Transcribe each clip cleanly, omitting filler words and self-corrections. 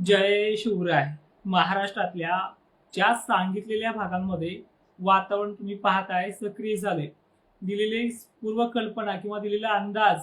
जय शिवराय. महाराष्ट्रातल्या ज्या सांगितलेल्या भागांमध्ये वातावरण तुम्ही पाहताय सक्रिय झाले. दिलेली पूर्वकल्पना किंवा दिलेला अंदाज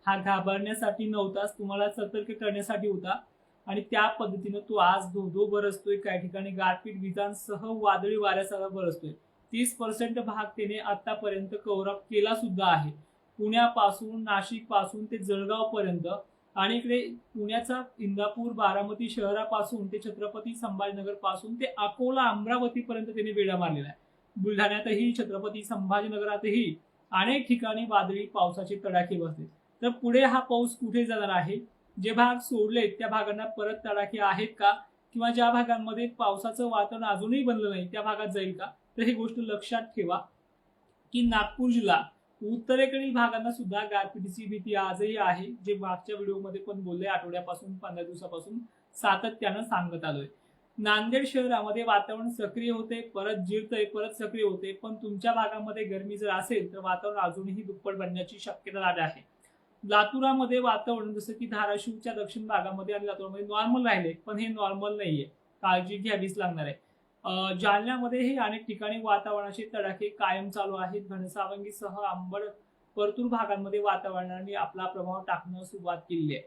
हा घाबरण्यासाठी नव्हताच, तुम्हाला सतर्क करण्यासाठी होता. आणि त्या पद्धतीनं तो आज धो धो बरसतोय. काही ठिकाणी गारपीट विजांसह वादळी वाऱ्यासह बरसतोय. 30% भाग त्याने आतापर्यंत कव्हर अप केला सुद्धा आहे. पुण्यापासून नाशिक पासून ते जळगाव पर्यंत आणि इकडे पुण्याचा इंदापूर बारामती शहरापासून ते छत्रपती संभाजीनगर पासून ते अकोला अमरावती पर्यंत त्यांनी वेढा मारलेला आहे. बुलढाण्यातही छत्रपती संभाजीनगरातही अनेक ठिकाणी वादळी पावसाचे तडाखे बसले. तर पुढे हा पाऊस कुठे जाणार आहे? जे भाग सोडलेत त्या भागांना परत तडाखे आहेत का, किंवा ज्या भागांमध्ये पावसाचं वातावरण अजूनही बनलं नाही त्या भागात जाईल का? तर ही गोष्ट लक्षात ठेवा की नागपूर जिल्हा उत्तरेकडील भागांना सुद्धा गारपिटीची भीती आजही आहे. जे मागच्या व्हिडिओमध्ये पण बोलले, आठवड्यापासून 15 दिवसापासून सातत्यानं सांगत आलोय. नांदेड शहरामध्ये वातावरण सक्रिय होते, परत जिरतय, परत सक्रिय होते. पण तुमच्या भागामध्ये गरमी जर असेल तर वातावरण अजूनही दुप्पट बनण्याची शक्यता दाट आहे. लातूरामध्ये वातावरण जसं की धाराशिवच्या दक्षिण भागामध्ये आणि लातूरमध्ये नॉर्मल राहिले, पण हे नॉर्मल नाहीये, काळजी घ्यावीच लागणार आहे. जालन्यामध्येही अनेक ठिकाणी वातावरणाचे तडाखे कायम चालू आहेत. घनसावंगीसह अंबड परतूर भागांमध्ये वातावरणाने आपला प्रभाव टाकणं सुरुवात केली आहे.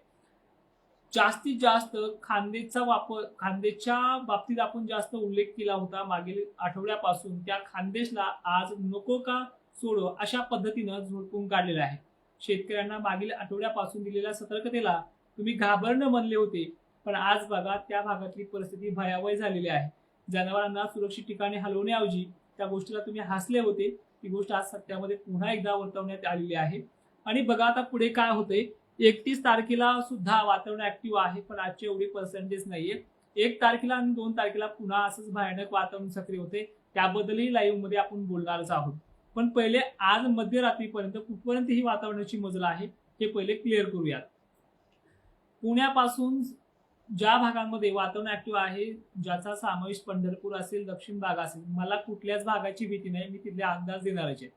जास्तीत जास्त खान्देशच्या बाबतीत आपण जास्त उल्लेख केला होता मागील आठवड्यापासून. त्या खान्देशला आज नको का सोडो अशा पद्धतीनं झोडपून काढलेलं आहे. शेतकऱ्यांना मागील आठवड्यापासून दिलेल्या सतर्कतेला तुम्ही घाबरणं म्हणले होते, पण आज बघा त्या भागातली परिस्थिती भयावह झालेली आहे. जनावरांना सुरक्षित ठिकाणी हलवण्याऐवजी त्या गोष्टीला तुम्ही हसले होते, ती गोष्ट आज सत्यामध्ये पुन्हा एकदा वर्तवण्यात आलेली आहे. आणि बघा आता पुढे काय होते. 31 तारखेला सुद्धा वातावरण ऍक्टिव्ह आहे, पण आजची एवढी पर्सेंटेज नाहीये. 1 तारखेला आणि 2 तारखेला पुन्हा असंच भयानक वातावरण सक्रिय होते. त्याबद्दलही लाईव्ह मध्ये आपण बोलणारच आहोत. पण पहिले आज मध्यरात्रीपर्यंत कुठपर्यंत ही वातावरणाची मजल आहे हे पहिले क्लिअर करूयात. पुण्यापासून ज्या भागांमध्ये वातावरण ऍक्टिव्ह आहे, ज्याचा समावेश पंढरपूर असेल, दक्षिण भाग असेल, मला कुठल्याच भागाची भीती नाही, मी तिथले अंदाज देणारच आहे.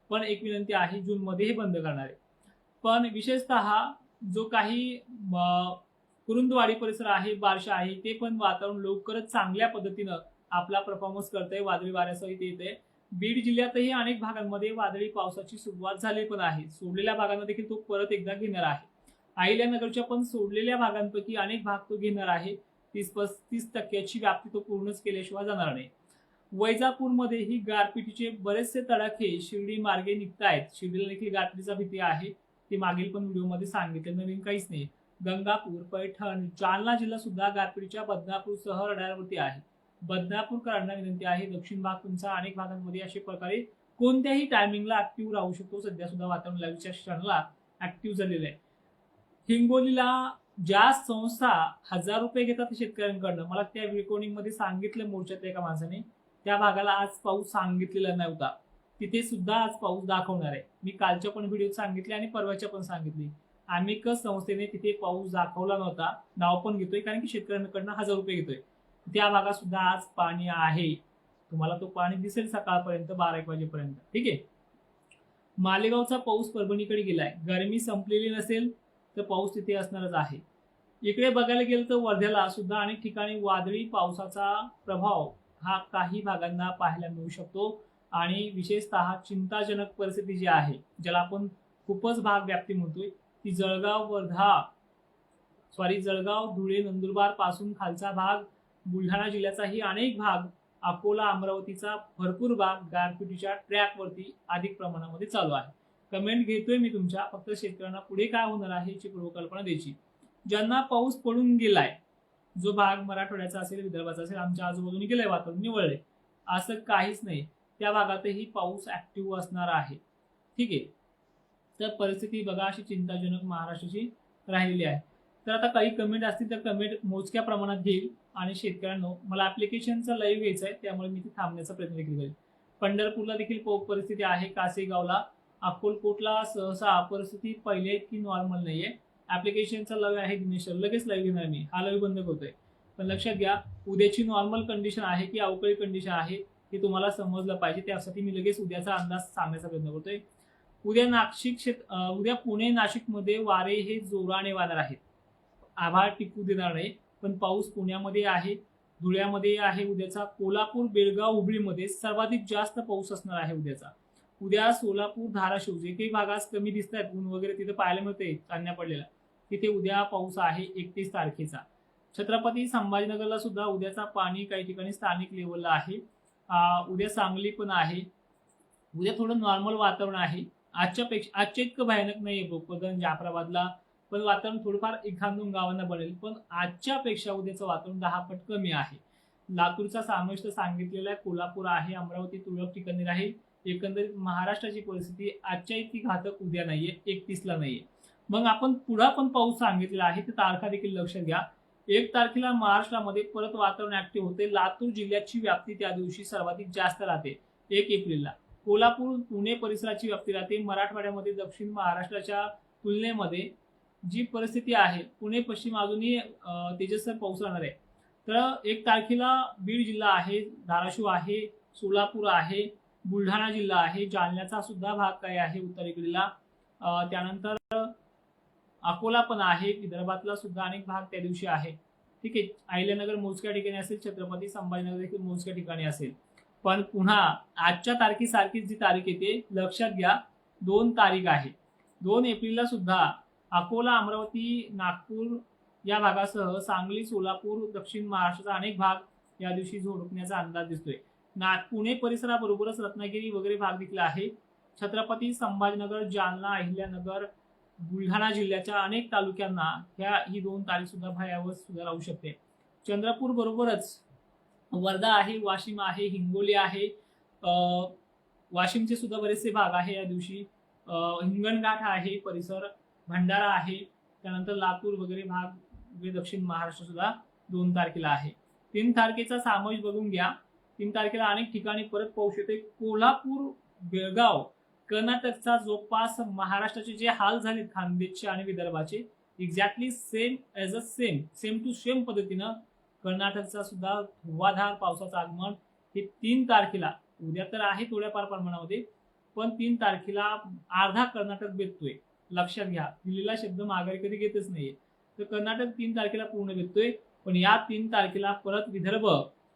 पण एक विनंती आहे, जून मध्ये हे बंद करणार आहे. पण विशेषतः जो काही कुरुंदवाडी परिसर आहे, बार्शी आहे, ते पण वातावरण लवकरच चांगल्या पद्धतीनं आपला परफॉर्मन्स करतंय, वादळी वाऱ्यासहित येते. बीड जिल्ह्यातही अनेक भागांमध्ये वादळी पावसाची सुरुवात झाली पण आहे. सोडलेल्या भागांना देखील तो परत एकदा घेणार आहे. अहिल्यानगरच्या पण सोडलेल्या भागांपैकी अनेक भाग तो घेणार आहे. 30-35% व्याप्ती तो पूर्णच केल्याशिवाय जाणार नाही. वैजापूरमध्येही गारपिटीचे बरेचसे तडाखे शिर्डी मार्गे निघतायत. शिर्डीला देखील गारपिटीचा भीती आहे, ते मागील पण व्हिडिओमध्ये सांगितलं, नवीन काहीच नाही. गंगापूर, पैठण, जालना जिल्हा सुद्धा गारपिटीच्या बदनापूरसह रडारवरती आहे. बदनापूरकरांना विनंती आहे, दक्षिण भाग तुमचा अनेक भागांमध्ये अशा प्रकारे कोणत्याही टायमिंगला ऍक्टिव्ह राहू शकतो. सध्या सुद्धा वातावरण लाईव्हच्या क्षणाला ऍक्टिव्ह झालेलं आहे. हिंगोलीला ज्या संस्था 1000 रुपये घेतात शेतकऱ्यांकडनं, मला त्या रेकॉर्डिंग मध्ये सांगितलं मोर्चातल्या एका माणसाने, त्या भागाला आज पाऊस सांगितलेला नव्हता. तिथे सुद्धा आज पाऊस दाखवणार आहे. मी कालच्या पण व्हिडिओत सांगितले आणि परवाच्या पण सांगितली. अमेकस संस्थेने तिथे पाऊस दाखवला नव्हता. नाव पण घेतोय कारण की शेतकऱ्यांकडनं 1000 रुपये घेतोय. त्या भागात सुद्धा आज पाणी आहे. तुम्हाला तो पाणी दिसेल सकाळपर्यंत 12-1 वाजेपर्यंत. ठीक आहे. मालेगावचा पाऊस परभणीकडे गेलाय. गरमी संपलेली नसेल तर पाऊस तिथे असणारच आहे. इकडे बघायला गेलं तर वर्ध्याला सुद्धा अनेक ठिकाणी वादळी पावसाचा प्रभाव हा काही भागांना पाहायला मिळू शकतो. आणि विशेषतः चिंताजनक परिस्थिती जी आहे, ज्याला आपण खूपच भाग व्याप्ती म्हणतोय, ती जळगाव, धुळे, नंदुरबार पासून खालचा भाग, बुलढाणा जिल्ह्याचाही अनेक भाग, अकोला, अमरावतीचा भरपूर भाग गारपिटीच्या ट्रॅकवरती अधिक प्रमाणामध्ये चालू आहे. कमेंट घेतोय मी तुमच्या, फक्त शेतकऱ्यांना पुढे काय होणार आहे याची पूर्वकल्पना द्यायची. ज्यांना पाऊस पडून गेलाय, जो भाग मराठवाड्याचा असेल, विदर्भाचा असेल, आमच्या आजूबाजूने गेलाय, वातावरण निवळले, असं काहीच नाही. त्या भागातही पाऊस ऍक्टिव्ह असणार आहे. ठीक आहे. तर परिस्थिती बघा अशी चिंताजनक महाराष्ट्राची राहिलेली आहे. तर आता काही कमेंट असतील तर कमेंट मोजक्या प्रमाणात घेईल. आणि शेतकऱ्यांनो, मला ऍप्लिकेशनचा लाईव्ह घ्यायचा आहे, त्यामुळे मी ते थांबण्याचा प्रयत्न देखील करेल. पंढरपूरला देखील परिस्थिती आहे. कासेगावला, अक्कलकोटला सहसा परिस्थिती पहिले की नॉर्मल नाहीये. ऍप्लिकेशनचा लाईव्ह आहे दिनेश, लगेच लाईव्ह घेणार मी. हा लाईव्ह बंद करतोय. पण लक्षात घ्या, उद्याची नॉर्मल कंडिशन आहे की अवकाळी कंडिशन आहे हे तुम्हाला समजलं पाहिजे. त्यासाठी मी लगेच उद्याचा अंदाज सांगण्याचा प्रयत्न करतोय. उद्या पुणे, नाशिक मध्ये वारे हे जोराने वाहणार आहेत. आभाळ टिकू देणार नाही. पण पाऊस पुण्यामध्ये आहे, धुळ्यामध्ये आहे उद्याचा, कोल्हापूर, बेळगाव, हुबळीमध्ये सर्वाधिक जास्त पाऊस असणार आहे उद्याचा. उद्या सोलापूर, धाराशिव जे काही भागात कमी दिसत आहेत ऊन वगैरे तिथे पाहायला मिळते चांदण्या पडलेला, तिथे उद्या पाऊस आहे 31 तारखेचा. छत्रपती संभाजीनगरला सुद्धा उद्याचा पाणी काही ठिकाणी स्थानिक लेवलला आहे. उद्या सांगली पण आहे. उद्या थोडं नॉर्मल वातावरण आहे. आजच्या इतकं भयानक नाहीये भोकरदन, जाफराबादला, पण वातावरण थोडंफार एखाद दोन गावांना बनेल, पण आजच्या पेक्षा उद्याचं वातावरण 10 पट कमी आहे. लातूरचा समावेश सांगितलेला आहे, कोल्हापूर आहे, अमरावती तुरळक ठिकाणी राहील. एकंदरीत महाराष्ट्राची परिस्थिती आजच्या इतकी घातक उद्या नाहीये, 31ला नाहीये. मग आपण पुढे पण पाऊस सांगितलेला आहे, ते तारखा देखील लक्षात घ्या. 1 तारखेला महाराष्ट्रामध्ये परत वातावरण ऍक्टिव्ह होते. लातूर जिल्ह्याची व्याप्ती त्या दिवशी सर्वाधिक जास्त राहते 1 एप्रिलला. कोल्हापूर, पुणे परिसराची व्याप्ती राहते. मराठवाड्यामध्ये दक्षिण महाराष्ट्राच्या तुलनेमध्ये जी परिस्थिती आहे, पुणे पश्चिम अजूनही तेजस्वी पाऊस राहणार आहे. तर 1 तारखेला बीड जिल्हा आहे, धाराशिव आहे, सोलापूर आहे, बुलढाणा जिल्हा आहे, जालन्याचा सुद्धा भाग काय आहे उत्तरेकडीला, त्यानंतर अकोला पण आहे, विदर्भातला सुद्धा अनेक भाग त्या दिवशी आहे. ठीक आहे, अहिल्यानगर मोजक्या ठिकाणी असेल, छत्रपती संभाजीनगर देखील मोजक्या ठिकाणी असेल. पण पुन्हा आजच्या तारखेसारखीच जी तारीख येते लक्षात घ्या, 2 तारीख आहे. 2 एप्रिलला सुद्धा अकोला, अमरावती, नागपूर या भागासह सांगली, सोलापूर, दक्षिण महाराष्ट्राचा अनेक भाग या दिवशी झोडपण्याचा अंदाज दिसतोय. पुणे परिसराबरोबरच रत्नागिरी वगैरे भाग देखील आहे. छत्रपती संभाजीनगर, जालना, अहिल्यानगर, बुलढाणा जिल्ह्याच्या अनेक तालुक्यांना ही 2 तारीख सुद्धा भयावह सुद्धा राहू शकते. चंद्रपूर बरोबरच वर्धा आहे, वाशिम आहे, हिंगोली आहे, वाशिमचे सुद्धा बरेचसे भाग आहे या दिवशी, हिंगणघाट आहे परिसर, भंडारा आहे, त्यानंतर लातूर वगैरे भाग दक्षिण महाराष्ट्र सुद्धा 2 तारखेला आहे. 3 तारखेचा समावेश बघून घ्या. 3 तारखेला अनेक ठिकाणी परत पाऊस येते. कोल्हापूर, बेळगाव, कर्नाटकचा जवळपास महाराष्ट्राचे जे हाल झालेत खानदेशचे आणि विदर्भाचे, एक्झॅक्टली सेम टू सेम पद्धतीनं कर्नाटकचा सुद्धा धुवाधार पावसाचं आगमन हे 3 तारखेला, उद्या तर आहे थोड्याफार प्रमाणामध्ये, पण 3 तारखेला अर्धा कर्नाटक बेततोय. लक्षात घ्या, दिलेला शब्द माघारी कधी घेतच नाहीये. तर कर्नाटक 3 तारखेला पूर्ण बेततोय, पण या 3 तारखेला परत विदर्भ,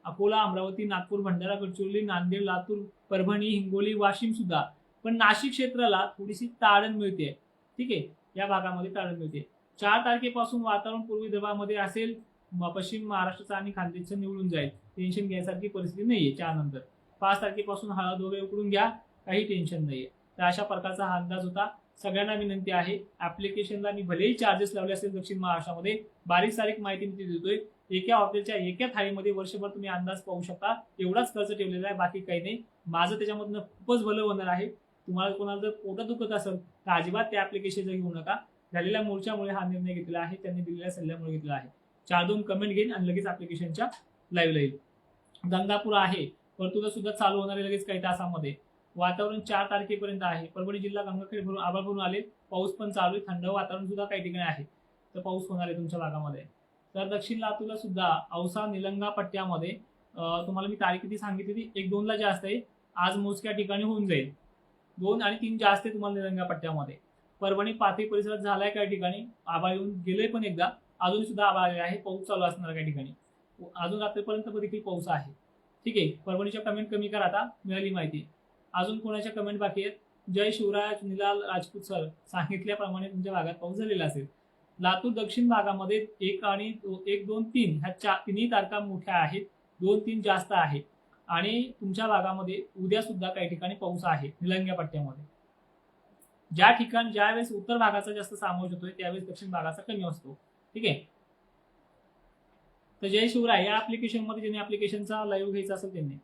अकोला, अमरावती, नागपूर, भंडारा, गडचिरोली, नांदेड, लातूर, परभणी, हिंगोली, वाशिम सुद्धा, पण नाशिक क्षेत्राला थोडीशी ताडण मिळते. ठीक आहे, या भागामध्ये ताडण मिळते. 4 तारखेपासून वातावरण पूर्व विदर्भामध्ये असेल, पश्चिम महाराष्ट्राचा आणि खानदेशचं निवडून जाईल. टेन्शन घ्यायसारखी परिस्थिती नाहीये. 4 नंतर 5 तारखेपासून हळद वगैरे उकडून घ्या, काही टेन्शन नाहीये. तर अशा प्रकारचा हा अंदाज होता. सगळ्यांना विनंती आहे, ऍप्लिकेशनला मी भलेही चार्जेस लावले असेल दक्षिण महाराष्ट्रामध्ये, बारीक सारीक माहिती मी देतोय. एका हॉटेलच्या एका थाळीमध्ये वर्षभर तुम्ही अंदाज पाहू शकता, एवढाच खर्च ठेवलेला आहे, बाकी काही नाही. माझं त्याच्यामधनं खूपच भलं होणार आहे. तुम्हाला कोणाला जर पोटात दुखत असेल तर अजिबात त्या ऍप्लिकेशनचा घेऊ नका. झालेल्या मोर्चामुळे हा निर्णय घेतलेला आहे, त्यांनी दिलेल्या सल्ल्यामुळे घेतला आहे. 4-2 कमेंट घेईन आणि लगेच ऍप्लिकेशनच्या लाईव्ह येईल. गंगापूर आहे, परतुला सुद्धा चालू होणार आहे लगेच काही तासामध्ये. वातावरण 4 तारखेपर्यंत आहे. परभणी जिल्हा गंगाखेड भरून आभाळ भरून आले, पाऊस पण चालू आहे, थंड वातावरण सुद्धा काही ठिकाणी आहे. तर पाऊस होणार आहे तुमच्या भागामध्ये. तर दक्षिण लातूरला सुद्धा औसा, निलंगा पट्ट्यामध्ये तुम्हाला मी तारीख किती सांगितली ती 1-2ला जास्त आहे, आज मोजक्या ठिकाणी होऊन जाईल. 2 आणि 3 जास्त आहे तुम्हाला निलंगा पट्ट्यामध्ये. परभणी, पाथरी परिसरात झालाय काही ठिकाणी, आभाळ येऊन गेले, पण एकदा अजून सुद्धा आभाळ आहे, पाऊस चालू असणार काही ठिकाणी, अजून रात्रीपर्यंत देखील पाऊस आहे. ठीक आहे, परभणीच्या कमेंट कमी करा, आता मिळाली माहिती. अजून कोणाच्या कमेंट बाकी आहेत? जय शिवराय, निलाल राजपूत सर, सांगितल्याप्रमाणे तुमच्या भागात पाऊस झालेला असेल. लातूर दक्षिण भागामध्ये 1 आणि 1, 2, 3 ह्या तिन्ही तारखा मोठ्या आहेत, 2-3 जास्त आहे. आणि तुमच्या भागामध्ये उद्या सुद्धा काही ठिकाणी पाऊस आहे निलंग्या पट्ट्यामध्ये. ज्यावेळेस उत्तर भागाचा जास्त समावेश होतोय त्यावेळेस दक्षिण भागाचा कमी असतो. ठीक आहे, तर जय शिवराय. या ऍप्लिकेशनमध्ये ज्यांनी ऍप्लिकेशनचा लाईव्ह घ्यायचा असेल त्यांनी